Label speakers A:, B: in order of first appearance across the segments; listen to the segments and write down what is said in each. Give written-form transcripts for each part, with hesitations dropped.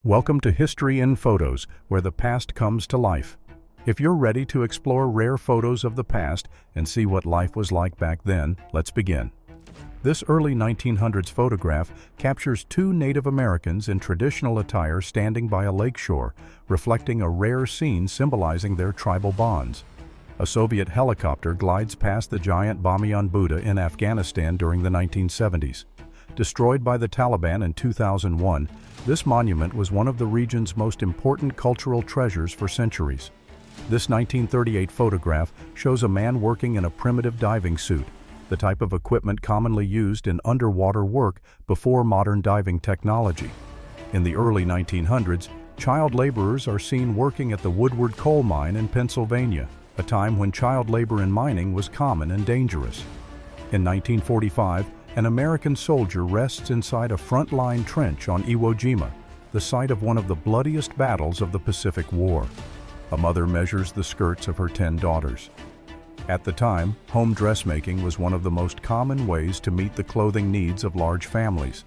A: Welcome to History in Photos, where the past comes to life. If you're ready to explore rare photos of the past and see what life was like back then, let's begin. This early 1900s photograph captures two Native Americans in traditional attire standing by a lakeshore, reflecting a rare scene symbolizing their tribal bonds. A Soviet helicopter glides past the giant Bamiyan Buddha in Afghanistan during the 1970s. Destroyed by the Taliban in 2001, this monument was one of the region's most important cultural treasures for centuries. This 1938 photograph shows a man working in a primitive diving suit, the type of equipment commonly used in underwater work before modern diving technology. In the early 1900s, child laborers are seen working at the Woodward coal mine in Pennsylvania, a time when child labor in mining was common and dangerous. In 1945, an American soldier rests inside a front-line trench on Iwo Jima, the site of one of the bloodiest battles of the Pacific War. A mother measures the skirts of her 10 daughters. At the time, home dressmaking was one of the most common ways to meet the clothing needs of large families.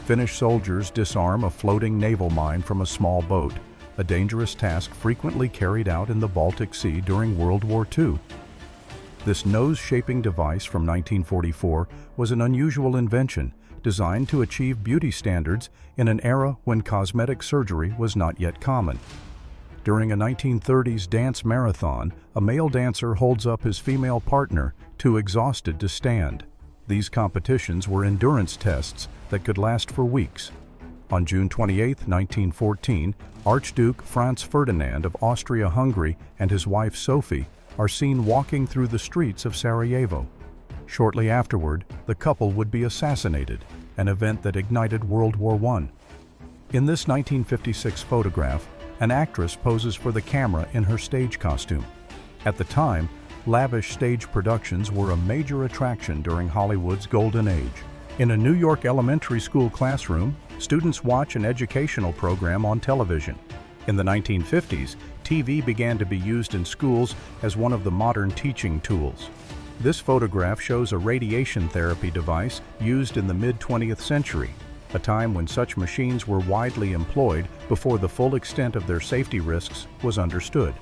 A: Finnish soldiers disarm a floating naval mine from a small boat, a dangerous task frequently carried out in the Baltic Sea during World War II. This nose-shaping device from 1944 was an unusual invention designed to achieve beauty standards in an era when cosmetic surgery was not yet common. During a 1930s dance marathon, a male dancer holds up his female partner, too exhausted to stand. These competitions were endurance tests that could last for weeks. On June 28, 1914, Archduke Franz Ferdinand of Austria-Hungary and his wife Sophie are seen walking through the streets of Sarajevo. Shortly afterward, the couple would be assassinated, an event that ignited World War I. In this 1956 photograph, an actress poses for the camera in her stage costume. At the time, lavish stage productions were a major attraction during Hollywood's golden age. In a New York elementary school classroom, students watch an educational program on television. In the 1950s, TV began to be used in schools as one of the modern teaching tools. This photograph shows a radiation therapy device used in the mid-20th century, a time when such machines were widely employed before the full extent of their safety risks was understood.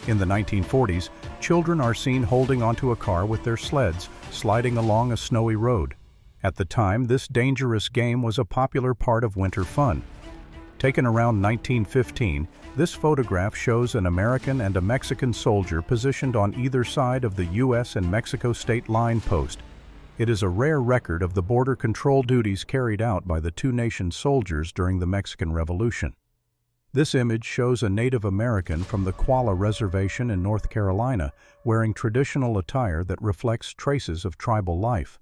A: In the 1940s, children are seen holding onto a car with their sleds, sliding along a snowy road. At the time, this dangerous game was a popular part of winter fun. Taken around 1915, this photograph shows an American and a Mexican soldier positioned on either side of the U.S. and Mexico state line post. It is a rare record of the border control duties carried out by the two nations' soldiers during the Mexican Revolution. This image shows a Native American from the Qualla Reservation in North Carolina wearing traditional attire that reflects traces of tribal life.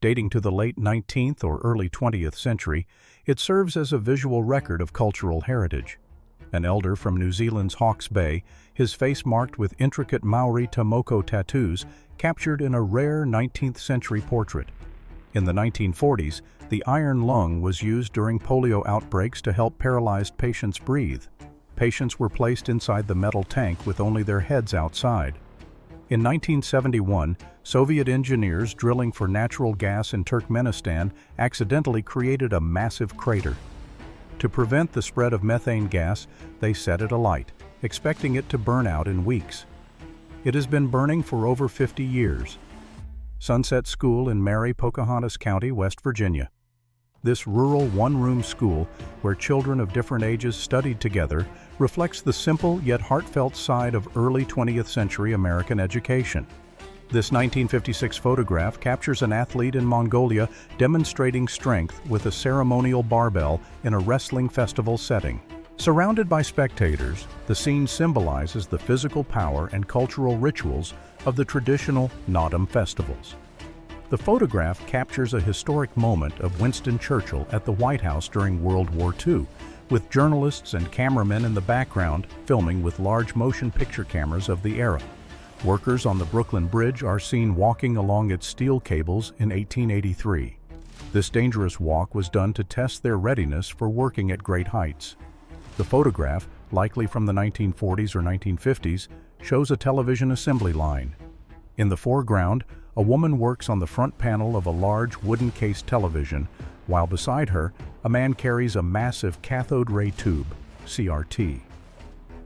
A: Dating to the late 19th or early 20th century, it serves as a visual record of cultural heritage. An elder from New Zealand's Hawke's Bay, his face marked with intricate Maori Tomoko tattoos, captured in a rare 19th century portrait. In the 1940s, the iron lung was used during polio outbreaks to help paralyzed patients breathe. Patients were placed inside the metal tank with only their heads outside. In 1971, Soviet engineers drilling for natural gas in Turkmenistan accidentally created a massive crater. To prevent the spread of methane gas, they set it alight, expecting it to burn out in weeks. It has been burning for over 50 years. Sunset School in Mary, Pocahontas County, West Virginia. This rural one-room school, where children of different ages studied together, reflects the simple yet heartfelt side of early 20th century American education. This 1956 photograph captures an athlete in Mongolia demonstrating strength with a ceremonial barbell in a wrestling festival setting. Surrounded by spectators, the scene symbolizes the physical power and cultural rituals of the traditional Naadam festivals. The photograph captures a historic moment of Winston Churchill at the White House during World War II, with journalists and cameramen in the background filming with large motion picture cameras of the era. Workers on the Brooklyn Bridge are seen walking along its steel cables in 1883. This dangerous walk was done to test their readiness for working at great heights. The photograph, likely from the 1940s or 1950s, shows a television assembly line. In the foreground, a woman works on the front panel of a large wooden-case television, while beside her, a man carries a massive cathode ray tube, CRT.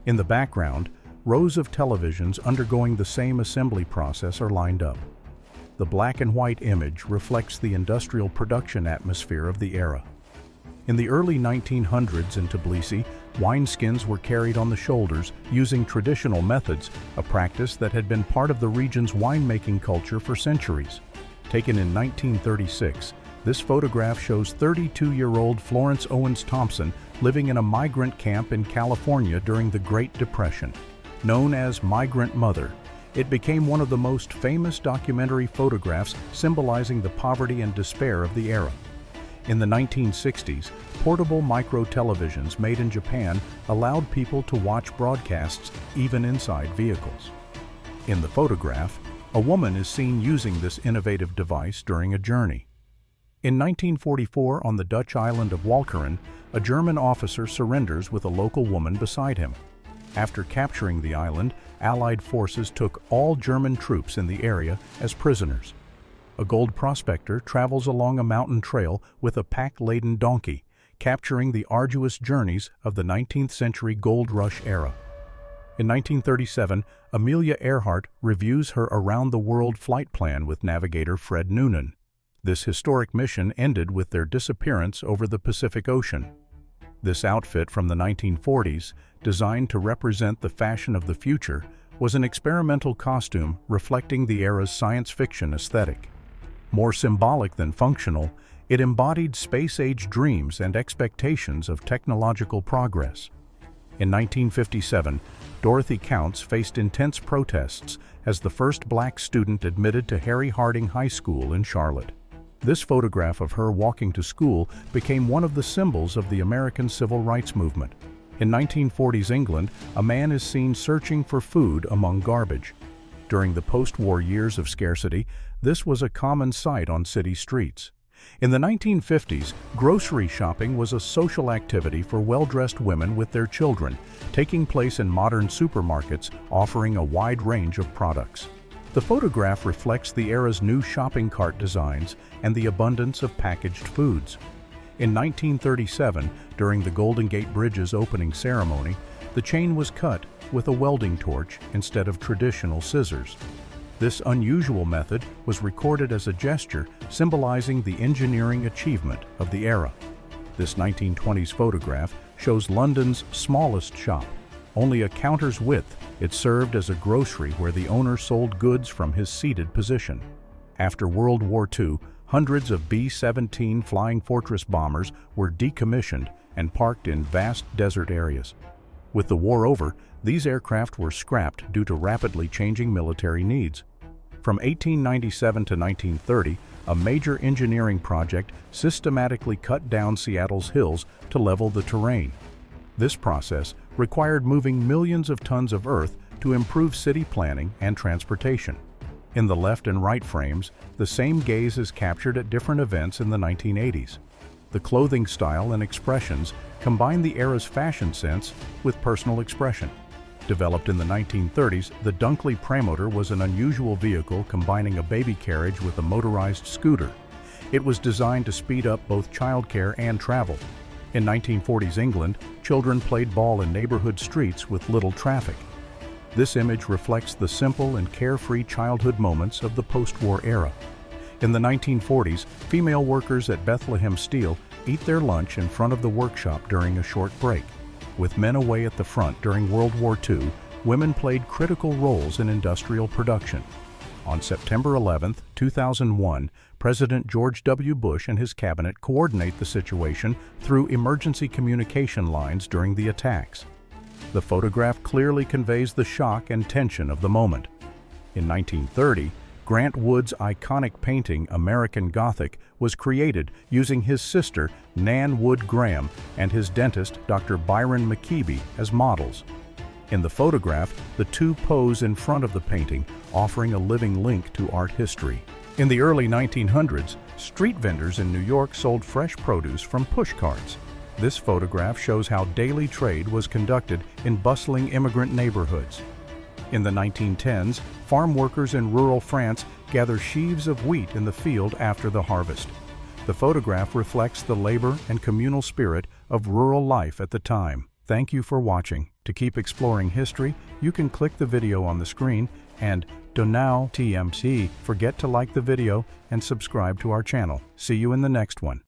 A: In the background, rows of televisions undergoing the same assembly process are lined up. The black and white image reflects the industrial production atmosphere of the era. In the early 1900s in Tbilisi, wineskins were carried on the shoulders using traditional methods, a practice that had been part of the region's winemaking culture for centuries. Taken in 1936, this photograph shows 32-year-old Florence Owens Thompson living in a migrant camp in California during the Great Depression. Known as Migrant Mother, it became one of the most famous documentary photographs symbolizing the poverty and despair of the era. In the 1960s, portable micro-televisions made in Japan allowed people to watch broadcasts even inside vehicles. In the photograph, a woman is seen using this innovative device during a journey. In 1944, on the Dutch island of Walcheren, a German officer surrenders with a local woman beside him. After capturing the island, Allied forces took all German troops in the area as prisoners. A gold prospector travels along a mountain trail with a pack-laden donkey, capturing the arduous journeys of the 19th century gold rush era. In 1937, Amelia Earhart reviews her around-the-world flight plan with navigator Fred Noonan. This historic mission ended with their disappearance over the Pacific Ocean. This outfit from the 1940s, designed to represent the fashion of the future, was an experimental costume reflecting the era's science fiction aesthetic. More symbolic than functional, it embodied space-age dreams and expectations of technological progress. In 1957, Dorothy Counts faced intense protests as the first black student admitted to Harry Harding High School in Charlotte. This photograph of her walking to school became one of the symbols of the American civil rights movement. In 1940s England, a man is seen searching for food among garbage. During the post-war years of scarcity, this was a common sight on city streets. In the 1950s, grocery shopping was a social activity for well-dressed women with their children, taking place in modern supermarkets offering a wide range of products. The photograph reflects the era's new shopping cart designs and the abundance of packaged foods. In 1937, during the Golden Gate Bridge's opening ceremony, the chain was cut with a welding torch instead of traditional scissors. This unusual method was recorded as a gesture symbolizing the engineering achievement of the era. This 1920s photograph shows London's smallest shop. Only a counter's width, it served as a grocery where the owner sold goods from his seated position. After World War II, hundreds of B-17 Flying Fortress bombers were decommissioned and parked in vast desert areas. With the war over, these aircraft were scrapped due to rapidly changing military needs. From 1897 to 1930, a major engineering project systematically cut down Seattle's hills to level the terrain. This process required moving millions of tons of earth to improve city planning and transportation. In the left and right frames, the same gaze is captured at different events in the 1980s. The clothing style and expressions combine the era's fashion sense with personal expression. Developed in the 1930s, the Dunkley Praemotor was an unusual vehicle combining a baby carriage with a motorized scooter. It was designed to speed up both childcare and travel. In 1940s England, children played ball in neighborhood streets with little traffic. This image reflects the simple and carefree childhood moments of the post-war era. In the 1940s, female workers at Bethlehem Steel eat their lunch in front of the workshop during a short break. With men away at the front during World War II, women played critical roles in industrial production. On September 11, 2001, President George W. Bush and his cabinet coordinate the situation through emergency communication lines during the attacks. The photograph clearly conveys the shock and tension of the moment. In 1930, Grant Wood's iconic painting American Gothic was created using his sister Nan Wood Graham and his dentist Dr. Byron McKeeby as models. In the photograph, the two pose in front of the painting, offering a living link to art history. In the early 1900s, street vendors in New York sold fresh produce from push carts. This photograph shows how daily trade was conducted in bustling immigrant neighborhoods. In the 1910s, farm workers in rural France gather sheaves of wheat in the field after the harvest. The photograph reflects the labor and communal spirit of rural life at the time. Thank you for watching. To keep exploring history, you can click the video on the screen and Donau TMC. Forget to like the video and subscribe to our channel. See you in the next one.